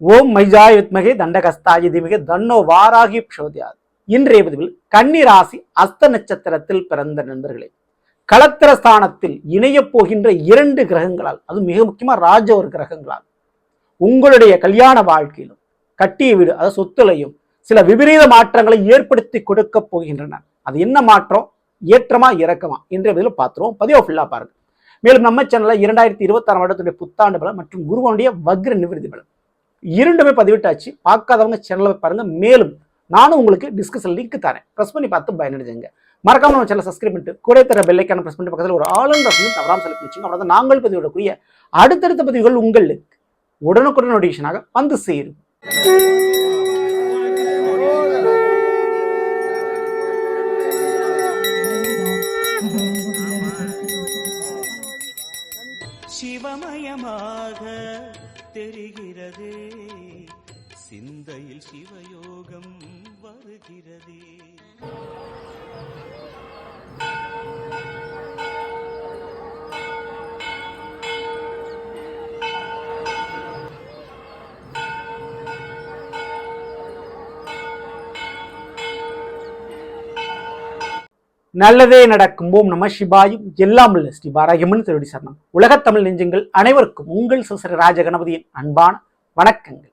ஓம் மைஜாய வித்மகே தண்டகஸ்தாய தீமகே தன்னோ வாராகி பிரசோதயாத். இன்றைய பதிவில் கன்னி ராசி அஸ்த நட்சத்திரத்தில் பிறந்த நண்பர்களே, களத்திர ஸ்தானத்தில் இணைய போகின்ற 2 கிரகங்களால், அது மிக முக்கியமா ஒரு கிரகங்களால் உங்களுடைய கல்யாண வாழ்க்கையிலும் கட்டிய வீடு அதாவது சொத்துலையும் சில விபரீத மாற்றங்களை ஏற்படுத்தி கொடுக்க போகின்றன. அது என்ன மாற்றம், ஏற்றமா இறக்கமா, இன்றைய பதிவில் பார்த்துருவோம். பதிவை ஃபுல்லா பாருங்க. மேலும் நம்ம சேனல்ல 2026 வருடத்துடைய புத்தாண்டு பலம் மற்றும் குருவனுடைய வக்ர நிவர்த்தி பலம் இரண்டுமே பதிவிட்டாச்சு. பார்க்காதவங்க சேனலை பாருங்க. மேலும் நானும் உங்களுக்கு டிஸ்கஷன் லிங்க் தரேன், ப்ரெஸ் பண்ணி பார்த்து பயனடைஞ்சுங்க. மறக்காம நம்ம சேனலை சப்ஸ்கிரைப் பண்ணிட்டு கூட தர பெல்லைக்கான ப்ரெஸ் பண்ணி பக்கத்தில் ஒரு ஆளுநர் தவறாம செலக்ட் வச்சுங்க. அவ்வளோதான் நாங்கள் பதிவிடக்கூடிய அடுத்தடுத்த பதிவுகள் உங்களுக்கு உடனுக்குடன் நோட்டிஃபிகேஷனாக வந்து சேரும். சிவமயமாக தெரிகிறதே, சிந்தையில் சிவயோகம் வருகிறதே. நல்லதே நடக்கும். ஓம் நம சிவாயும். எல்லாம் உள்ள ஸ்ரீ பாராகியம்மன் திருவடி சரணம். உலகத்தமிழ் நெஞ்சங்கள் அனைவருக்கும் உங்கள் சிவசரி ராஜகணபதியின் அன்பான வணக்கங்கள்.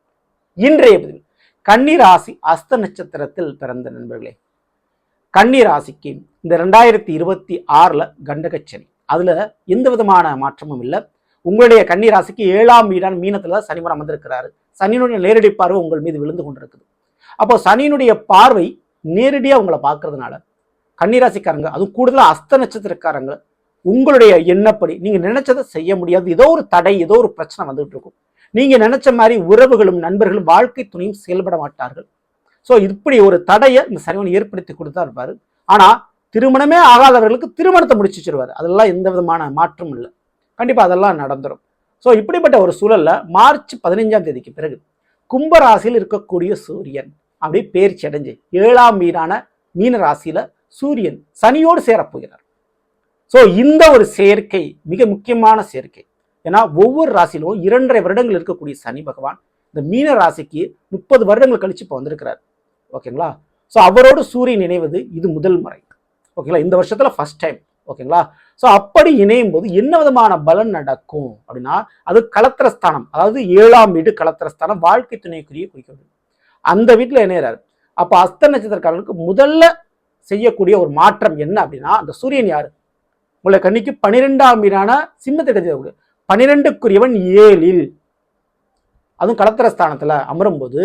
இன்றைய பதிவில் கன்னி ராசி அஸ்த நட்சத்திரத்தில் பிறந்த நண்பர்களே, கன்னி ராசிக்கு இந்த 2026 கண்டகச்சனி, அதுல எந்த விதமான மாற்றமும் இல்லை. உங்களுடைய கன்னி ராசிக்கு 7ஆம் வீடான மீனத்துல சனி அமர்ந்திருக்கிறாரு. சனியினுடைய நேரடி பார்வை உங்கள் மீது விழுந்து கொண்டிருக்குது. அப்போ சனியினுடைய பார்வை நேரடியா உங்களை பார்க்கறதுனால கன்னிராசிக்காரங்க, அதுவும் கூடுதலாக அஸ்த நட்சத்திரக்காரங்க, உங்களுடைய எண்ணப்படி நீங்க நினைச்சதை செய்ய முடியாது. ஏதோ ஒரு தடை, ஏதோ ஒரு பிரச்சனை வந்துட்டு இருக்கும். நீங்க நினைச்ச மாதிரி உறவுகளும் நண்பர்களும் வாழ்க்கை துணையும் செயல்பட மாட்டார்கள். ஸோ இப்படி ஒரு தடையை இந்த சனிவன் ஏற்படுத்தி கொடுத்தா இருப்பாரு. ஆனா திருமணமே ஆகாதவர்களுக்கு திருமணத்தை முடிச்சு வச்சிருவாரு. அதெல்லாம் எந்த விதமான மாற்றம் இல்லை. கண்டிப்பா அதெல்லாம் நடந்துடும். ஸோ இப்படிப்பட்ட ஒரு சூழல்ல மார்ச் 15ஆம் தேதிக்கு பிறகு கும்பராசியில் இருக்கக்கூடிய சூரியன் அப்படி பேர்ச்சி அடைஞ்சு 7ஆம் வீடான மீன ராசியில சூரியன் சனியோடு சேரப்போகிறார். ஸோ இந்த ஒரு சேர்க்கை மிக முக்கியமான சேர்க்கை. ஏன்னா ஒவ்வொரு ராசியிலும் 2.5 வருடங்கள் இருக்கக்கூடிய சனி பகவான் இந்த மீன ராசிக்கு 30 வருடங்கள் கழிச்சு இப்போ வந்திருக்கிறார். ஓகேங்களா? ஸோ அவரோடு சூரியன் இணைவது இது முதல் முறை. ஓகேங்களா? இந்த வருஷத்துல ஃபர்ஸ்ட் டைம். ஓகேங்களா? ஸோ அப்படி இணையும் போது என்ன விதமான பலன் நடக்கும் அப்படின்னா, அது களத்திரஸ்தானம், அதாவது 7ஆம் வீடு களத்திரஸ்தானம், வாழ்க்கை துணைக்குரிய குறிக்கிறது. அந்த வீட்டில் இணைகிறார். அப்போ அஸ்த நட்சத்திரக்காரர்களுக்கு முதல்ல செய்யக்கூடிய ஒரு மாற்றம் என்ன அப்படின்னா, அந்த சூரியன் யாரு, உங்களை கண்ணிக்கு 12ஆம் வீடான சிம்மத்திட்ட 12க்குரியவன் 7இல், அதுவும் களத்திரஸ்தானத்துல அமரும் போது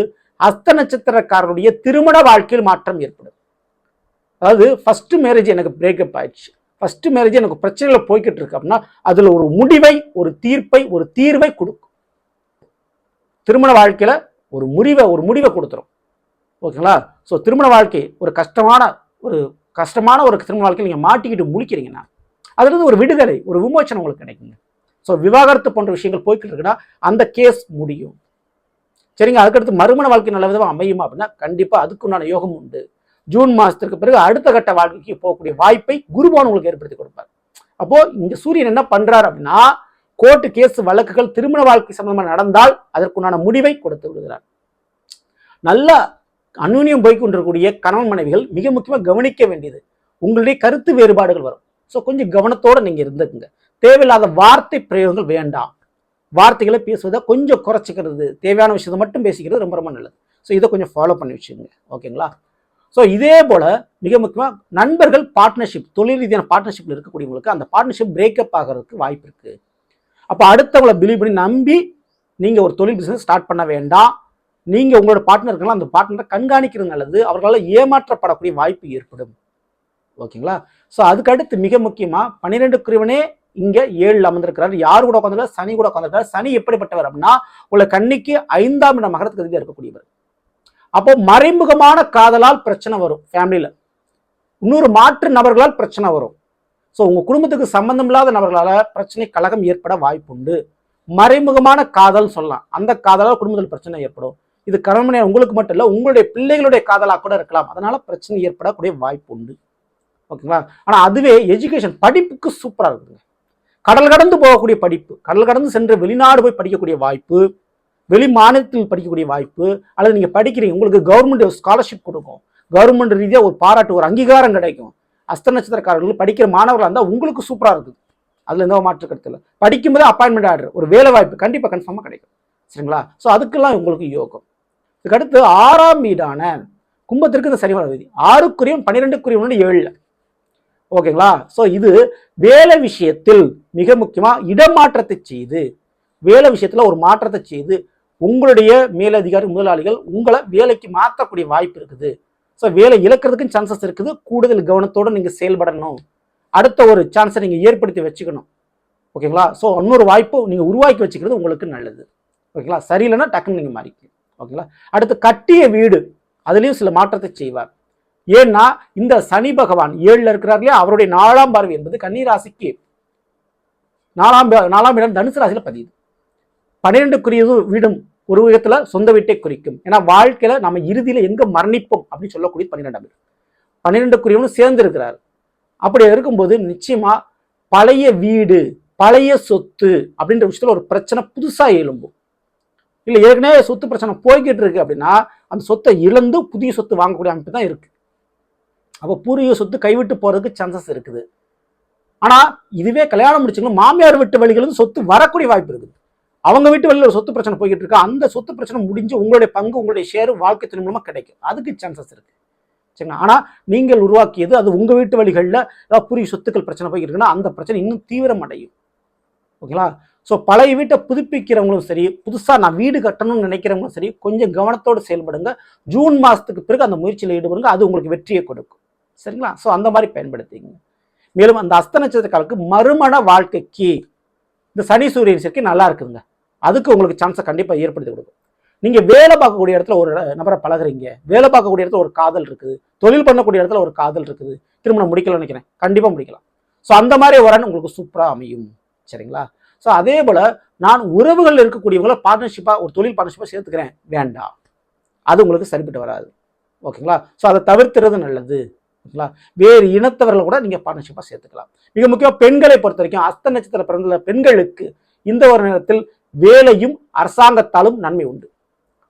அஸ்த நட்சத்திரக்காரருடைய திருமண வாழ்க்கையில் மாற்றம் ஏற்படும். அதாவது ஃபர்ஸ்ட் மேரேஜ் எனக்கு பிரேக்கப் ஆயிடுச்சு, ஃபர்ஸ்ட் மேரேஜ் எனக்கு பிரச்சனைகளை போய்கிட்டு இருக்கு அப்படின்னா அதுல ஒரு முடிவை, ஒரு தீர்ப்பை, ஒரு தீர்வை கொடுக்கும். திருமண வாழ்க்கையில ஒரு முடிவை கொடுத்துரும். ஓகேங்களா? ஸோ திருமண வாழ்க்கை ஒரு கஷ்டமான ஒரு திருமண வாழ்க்கையில் நீங்கள் மாட்டிக்கிட்டு முடிக்கிறீங்கன்னா அதுலேருந்து ஒரு விடுதலை, ஒரு விமோச்சனம் உங்களுக்கு கிடைக்குங்க. ஸோ விவாகரத்து போன்ற விஷயங்கள் போய்கிட்டு இருக்குன்னா அந்த கேஸ் முடியும். சரிங்க. அதுக்கடுத்து மறுமண வாழ்க்கை நல்ல விதமாக அமையுமா அப்படின்னா கண்டிப்பாக அதுக்குண்டான யோகம் உண்டு. ஜூன் மாதத்திற்கு பிறகு அடுத்த கட்ட வாழ்க்கைக்கு போகக்கூடிய வாய்ப்பை குருபவன் உங்களுக்கு ஏற்படுத்தி கொடுப்பார். அப்போ இங்க சூரியன் என்ன பண்றாரு அப்படின்னா, கோர்ட்டு கேஸ் வழக்குகள் திருமண வாழ்க்கை சம்பந்தமாக நடந்தால் அதற்குண்டான முடிவை கொடுத்து விடுகிறார். நல்ல அந்யூன்யம் போய் கொண்டிருக்கக்கூடிய கணவன் மனைவிகள் மிக முக்கியமாக கவனிக்க வேண்டியது, உங்களுடைய கருத்து வேறுபாடுகள் வரும். ஸோ கொஞ்சம் கவனத்தோட நீங்க இருந்துக்குங்க. தேவையில்லாத வார்த்தை பிரயோகங்கள் வேண்டாம். வார்த்தைகளை பேசுவதை கொஞ்சம் குறைச்சிக்கிறது, தேவையான விஷயத்தை மட்டும் பேசிக்கிறது ரொம்ப ரொம்ப நல்லது. ஸோ இதை கொஞ்சம் ஃபாலோ பண்ணி வச்சுக்கோங்க. ஓகேங்களா? ஸோ இதே போல மிக முக்கியமாக நண்பர்கள் பார்ட்னர்ஷிப், தொழில் ரீதியான பார்ட்னர்ஷிப்ல இருக்கக்கூடியவங்களுக்கு அந்த பார்ட்னர்ஷிப் பிரேக்கப் ஆகிறதுக்கு வாய்ப்பு இருக்கு. அப்போ அடுத்தவங்களை பிலீவ் பண்ணி நம்பி நீங்க ஒரு தொழில் பிசினஸ் ஸ்டார்ட் பண்ண வேண்டாம். நீங்க உங்களோட பார்ட்னர்கள் அந்த பார்ட்னரை கண்காணிக்கிறது நல்லது. அவர்களால் ஏமாற்றப்படக்கூடிய வாய்ப்பு ஏற்படும். ஓகேங்களா? ஸோ அதுக்கு அடுத்து மிக முக்கியமா 12க்குரியவனே இங்க 7 அமர்ந்திருக்கிறார். யார் கூட உட்காந்துருக்காரு? சனி கூட உட்காந்துருக்காரு. சனி எப்படிப்பட்டவர் அப்படின்னா, உங்களை கண்ணிக்கு 5ஆம் இடம் மகரத்துக்கு அதிபதியா இருக்கக்கூடியவர். அப்போ மறைமுகமான காதலால் பிரச்சனை வரும் ஃபேமிலியில. இன்னொரு மாற்று நபர்களால் பிரச்சனை வரும். ஸோ உங்க குடும்பத்துக்கு சம்பந்தம் இல்லாத நபர்களால பிரச்சனை, கலகம் ஏற்பட வாய்ப்பு உண்டு. மறைமுகமான காதல் சொல்லலாம். அந்த காதலால் குடும்பத்தில் பிரச்சனை ஏற்படும். இது கணவனே உங்களுக்கு மட்டும் இல்லை, உங்களுடைய பிள்ளைகளுடைய காதலாக கூட இருக்கலாம். அதனால பிரச்சனை ஏற்படக்கூடிய வாய்ப்பு உண்டு. ஓகேங்களா? ஆனா அதுவே எஜுகேஷன், படிப்புக்கு சூப்பரா இருக்குங்க. கடல் கடந்து போகக்கூடிய படிப்பு, கடல் கடந்து சென்று வெளிநாடு போய் படிக்கக்கூடிய வாய்ப்பு, வெளி மாநிலத்தில் படிக்கக்கூடிய வாய்ப்பு, அல்லது நீங்கள் படிக்கிறீங்க உங்களுக்கு கவர்மெண்ட் ஸ்காலர்ஷிப் கொடுக்கும், கவர்மெண்ட் ரீதியாக ஒரு பாராட்டு ஒரு அங்கீகாரம் கிடைக்கும். அஸ்த நட்சத்திரக்காரர்கள் படிக்கிற மாணவர்களாக இருந்தால் உங்களுக்கு சூப்பராக இருக்குது, அதில் எந்த மாற்று கருத்து இல்லை. படிக்கும்போது அப்பாயின்மெண்ட் ஆர்டர் ஒரு வேலை வாய்ப்பு கண்டிப்பாக கன்ஃபார்மாக கிடைக்கும். சரிங்களா? ஸோ அதுக்கெல்லாம் உங்களுக்கு யோகம். இதுக்கடுத்து 6ஆம் வீடான கும்பத்திற்கு இந்த சனி விதி 6க்குரியும் 12க்குரியும் 7. ஓகேங்களா? ஸோ இது வேலை விஷயத்தில் மிக முக்கியமாக இடமாற்றத்தை செய்து, வேலை விஷயத்தில் ஒரு மாற்றத்தை செய்து உங்களுடைய மேலதிகாரி முதலாளிகள் உங்களை வேலைக்கு மாற்றக்கூடிய வாய்ப்பு இருக்குது. ஸோ வேலை இழக்கிறதுக்கும் சான்சஸ் இருக்குது. கூடுதல் கவனத்தோடு நீங்கள் செயல்படணும். அடுத்த ஒரு சான்ஸை நீங்கள் ஏற்படுத்தி வச்சுக்கணும். ஓகேங்களா? ஸோ இன்னொரு வாய்ப்பு நீங்கள் உருவாக்கி வச்சுக்கிறது உங்களுக்கு நல்லது. ஓகேங்களா? சரியில்லைன்னா டக்குன்னு நீங்கள் மாறிக்கணும். ஓகேங்களா? அடுத்து கட்டிய வீடு, அதுலேயும் சில மாற்றத்தை செய்வார். ஏன்னா இந்த சனி பகவான் 7ல் இருக்கிறார் இல்லையா, அவருடைய 4ஆம் பார்வை என்பது கன்னி ராசிக்கு 4ஆம் இடம் தனுசு ராசியில் பதியுது. 12க்குரியது வீடும் ஒரு விதத்துல சொந்த வீட்டை குறிக்கும். ஏன்னா வாழ்க்கையில நம்ம இறுதியில எங்க மரணிப்போம் அப்படின்னு சொல்லக்கூடிய 12ஆம் இடம் 12க்குரியவனும் சேர்ந்து இருக்கிறார். அப்படி இருக்கும்போது நிச்சயமா பழைய வீடு, பழைய சொத்து அப்படின்ற விஷயத்துல ஒரு பிரச்சனை புதுசா எழும்பும். இல்லை ஏற்கனவே சொத்து பிரச்சனை போய்கிட்டு இருக்கு அப்படின்னா அந்த சொத்தை இழந்து புதிய சொத்து வாங்கக்கூடிய அமைப்பு தான் இருக்கு. அப்போ பூர்வீக சொத்து கைவிட்டு போறதுக்கு சான்சஸ் இருக்குது. ஆனா இதுவே கல்யாணம் முடிச்சுக்கணும் மாமியார் வீட்டு வழிகளும் சொத்து வரக்கூடிய வாய்ப்பு இருக்குது. அவங்க வீட்டு வழியில் ஒரு சொத்து பிரச்சனை போய்கிட்டு இருக்கு, அந்த சொத்து பிரச்சனை முடிஞ்சு உங்களுடைய பங்கு உங்களுடைய ஷேர் வாழ்க்கை துணை மூலமா கிடைக்கும், அதுக்கு சான்சஸ் இருக்கு. சரிங்களா? ஆனா நீங்கள் உருவாக்கியது அது உங்க வீட்டு வழிகளில் ஏதாவது பூர்வீக சொத்துக்கள் பிரச்சனை போய்கிட்டு இருக்குன்னா அந்த பிரச்சனை இன்னும் தீவிரம் அடையும். ஓகேங்களா? ஸோ பழைய வீட்டை புதுப்பிக்கிறவங்களும் சரி, புதுசாக நான் வீடு கட்டணும்னு நினைக்கிறவங்களும் சரி, கொஞ்சம் கவனத்தோடு செயல்படுங்க. ஜூன் மாதத்துக்கு பிறகு அந்த முயற்சியில் ஈடுபடுங்க, அது உங்களுக்கு வெற்றியை கொடுக்கும். சரிங்களா? ஸோ அந்த மாதிரி பயன்படுத்திங்க. மேலும் அந்த அஸ்த நட்சத்திரக்காரருக்கு மறுமண வாழ்க்கைக்கு இந்த சனி சூரியன் சேர்க்கை நல்லா இருக்குதுங்க. அதுக்கு உங்களுக்கு சான்ஸை கண்டிப்பாக ஏற்படுத்தி கொடுக்கும். நீங்கள் வேலை பார்க்கக்கூடிய இடத்துல ஒரு நபரை பழகுறீங்க, வேலை பார்க்கக்கூடிய இடத்துல ஒரு காதல் இருக்குது, தொழில் பண்ணக்கூடிய இடத்துல ஒரு காதல் இருக்குது, திருமணம் முடிக்கலாம்னு நினைக்கிறேன், கண்டிப்பாக முடிக்கலாம். ஸோ அந்த மாதிரி வரன்னு உங்களுக்கு சூப்பராக அமையும். சரிங்களா? ஸோ அதே போல் நான் உறவுகள் இருக்கக்கூடியவங்கள பார்ட்னர்ஷிப்பாக ஒரு தொழில் பார்ட்னர்ஷிப்பாக சேர்த்துக்கிறேன், வேண்டாம், அது உங்களுக்கு சரிப்பட்டு வராது. ஓகேங்களா? ஸோ அதை தவிர்த்துறது நல்லது. ஓகேங்களா? வேறு இனத்தவர்கள் கூட நீங்கள் பார்ட்னர்ஷிப்பாக சேர்த்துக்கலாம். மிக முக்கியமாக பெண்களை பொறுத்த வரைக்கும் அஸ்த நட்சத்திர பிறந்த பெண்களுக்கு இந்த ஒரு நேரத்தில் வேலையும் அரசாங்கத்தாலும் நன்மை உண்டு.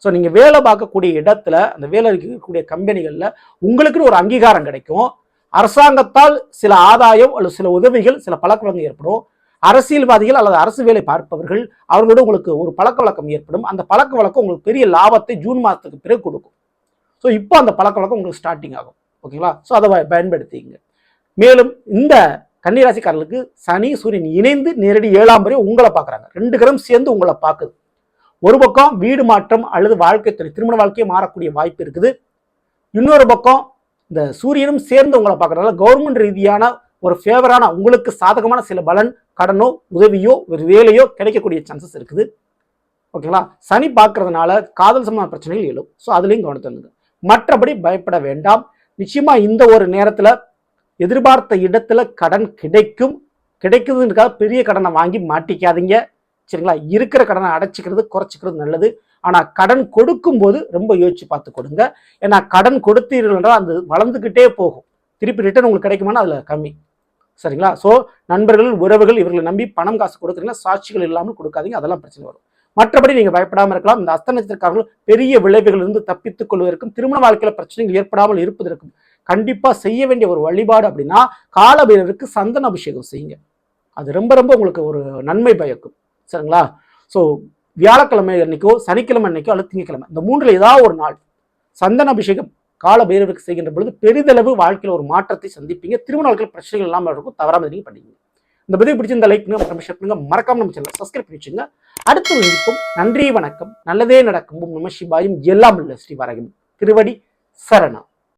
ஸோ நீங்கள் வேலை பார்க்கக்கூடிய இடத்துல அந்த வேலை இருக்கக்கூடிய கம்பெனிகளில் உங்களுக்குன்னு ஒரு அங்கீகாரம் கிடைக்கும். அரசாங்கத்தால் சில ஆதாயம் அல்லது சில உதவிகள், சில பழக்கவழக்கம் ஏற்படும். அரசியல்வாதிகள் அல்லது அரசு வேலை பார்ப்பவர்கள் அவர்களோட உங்களுக்கு ஒரு பழக்க வழக்கம் ஏற்படும். அந்த பழக்க வழக்கம் உங்களுக்கு பெரிய லாபத்தை ஜூன் மாதத்துக்கு பிறகு கொடுக்கும். ஸோ இப்போ அந்த பழக்க வழக்கம் உங்களுக்கு ஸ்டார்டிங் ஆகும். ஓகேங்களா? ஸோ அதை பயன்படுத்திங்க. மேலும் இந்த கன்னிராசிக்காரர்களுக்கு சனி சூரியன் இணைந்து நேரடி 7ஆம் வரை உங்களை பார்க்குறாங்க. 2 கிரகம் சேர்ந்து உங்களை பார்க்குது. ஒரு பக்கம் வீடு மாற்றம் அல்லது வாழ்க்கை துணை திருமண வாழ்க்கையை மாறக்கூடிய வாய்ப்பு இருக்குது. இன்னொரு பக்கம் இந்த சூரியனும் சேர்ந்து உங்களை பார்க்கறதால கவர்மெண்ட் ரீதியான ஒரு ஃபேவரான உங்களுக்கு சாதகமான சில பலன், கடனோ உதவியோ ஒரு வேலையோ கிடைக்கக்கூடிய சான்சஸ் இருக்குது. ஓகேங்களா? சனி பார்க்கறதுனால காதல் சம்பந்தமான பிரச்சனைகள் எழும். ஸோ அதுலேயும் கவனத்தை. மற்றபடி பயப்பட வேண்டாம். நிச்சயமா இந்த ஒரு நேரத்துல எதிர்பார்த்த இடத்துல கடன் கிடைக்குதுன்றதுக்காக பெரிய கடனை வாங்கி மாட்டிக்காதீங்க. சரிங்களா? இருக்கிற கடனை அடைச்சிக்கிறது குறைச்சிக்கிறது நல்லது. ஆனா கடன் கொடுக்கும் போது ரொம்ப யோசிச்சு பார்த்து கொடுங்க. ஏன்னா கடன் கொடுத்தீர்கள் என்றால் அது வளர்ந்துக்கிட்டே போகும், திருப்பி ரிட்டர்ன் உங்களுக்கு கிடைக்குமானா அதுல கம்மி. சரிங்களா? ஸோ நண்பர்கள் உறவுகள் இவர்களை நம்பி பணம் காசு கொடுக்குறீங்கன்னா சாட்சிகள் இல்லாமல் கொடுக்காதீங்க, அதெல்லாம் பிரச்சனை வரும். மற்றபடி நீங்க பயப்படாமல் இருக்கலாம். இந்த அஸ்த நட்சத்திரக்காரர்கள் பெரிய விளைவுகளிலிருந்து தப்பித்துக் கொள்வதற்கும் திருமண வாழ்க்கையில பிரச்சனைகள் ஏற்படாமல் இருப்பதற்கும் கண்டிப்பா செய்ய வேண்டிய ஒரு வழிபாடு அப்படின்னா காலபைரவருக்கு சந்தன அபிஷேகம் செய்யுங்க. அது ரொம்ப ரொம்ப உங்களுக்கு ஒரு நன்மை பயக்கும். சரிங்களா? ஸோ வியாழக்கிழமை அன்னைக்கோ சனிக்கிழமை அன்னைக்கோ அல்லது திங்கக்கிழமை இந்த 3ல் ஏதாவது ஒரு நாள் சந்தன அபிஷேகம் காலபைரவருக்கு செய்கின்ற பொழுது பெரிதளவு வாழ்க்கையில் ஒரு மாற்றத்தை சந்திப்பீங்க. திருமண வாழ்க்கையில் பிரச்சனைகள் இல்லாமல் இருக்கும். தவறாமல் நீங்க பண்ணிங்க. இந்த பதிவு பிடிச்சிருந்த லைக் பண்ணுங்க, ஷேர் பண்ணுங்க, மறக்காம நம்ம சேனலை சப்ஸ்கிரைப் பண்ணி வச்சுங்க. அடுத்த வரைக்கும் நன்றி, வணக்கம். நல்லதே நடக்கும். நம சிவாயும். எல்லாம் உள்ள ஸ்ரீ வாராகி திருவடி சரணம்.